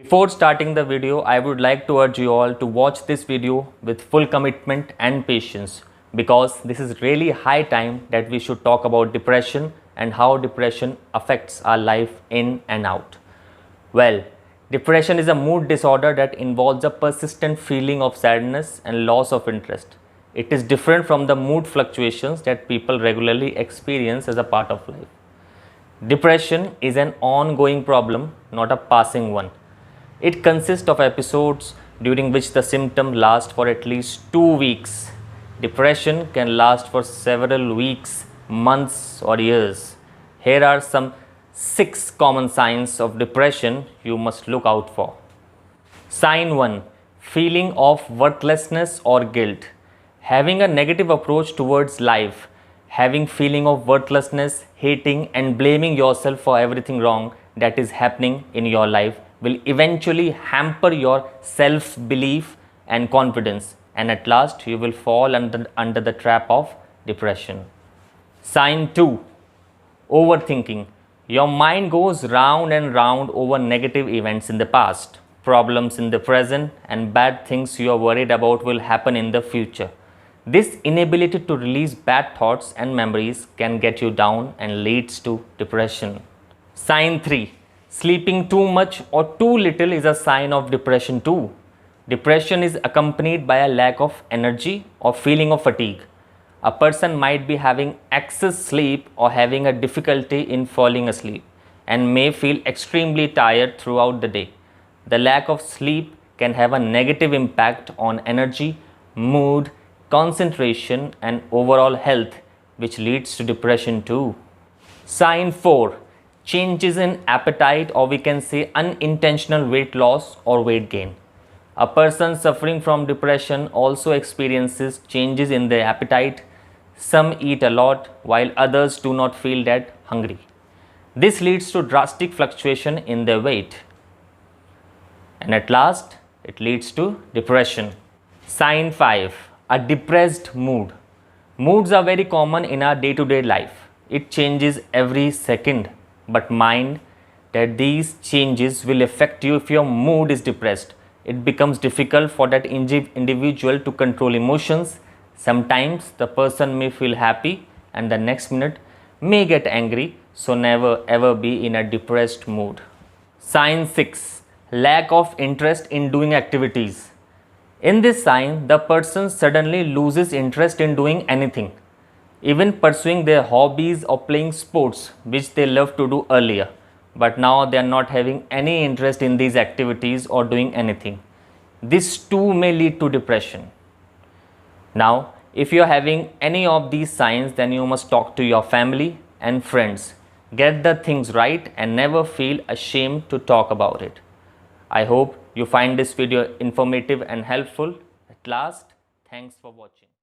Before starting the video, I would like to urge you all to watch this video with full commitment and patience, because this is really high time that we should talk about depression and how depression affects our life in and out. Well, depression is a mood disorder that involves a persistent feeling of sadness and loss of interest. It is different from the mood fluctuations that people regularly experience as a part of life. Depression is an ongoing problem, not a passing one. It consists of episodes during which the symptoms last for at least 2 weeks. Depression can last for several weeks, months, or years. Here are some 6 common signs of depression you must look out for. Sign 1: feeling of worthlessness or guilt. Having a negative approach towards life, having feeling of worthlessness, hating and blaming yourself for everything wrong that is happening in your life will eventually hamper your self-belief and confidence, and at last you will fall under the trap of depression. Sign 2: overthinking. Your mind goes round and round over negative events in the past, problems in the present, and bad things you are worried about will happen in the future. This inability to release bad thoughts and memories can get you down and leads to depression. Sign 3: sleeping too much or too little is a sign of depression too. Depression is accompanied by a lack of energy or feeling of fatigue. A person might be having excess sleep or having a difficulty in falling asleep and may feel extremely tired throughout the day. The lack of sleep can have a negative impact on energy, mood, concentration, and overall health, which leads to depression too. Sign 4: changes in appetite, or we can say unintentional weight loss or weight gain. A person suffering from depression also experiences changes in their appetite. Some eat a lot while others do not feel that hungry. This leads to drastic fluctuation in their weight. And at last, it leads to depression. Sign 5: a depressed mood. Moods are very common in our day-to-day life. It changes every second. But mind that these changes will affect you if your mood is depressed. It becomes difficult for that individual to control emotions. Sometimes the person may feel happy and the next minute may get angry, so never ever be in a depressed mood. Sign 6: lack of interest in doing activities. In this sign, the person suddenly loses interest in doing anything, even pursuing their hobbies or playing sports which they loved to do earlier, but now they are not having any interest in these activities or doing anything. This too may lead to depression. Now, if you are having any of these signs, then you must talk to your family and friends. Get the things right and never feel ashamed to talk about it. I hope you find this video informative and helpful. At last, thanks for watching.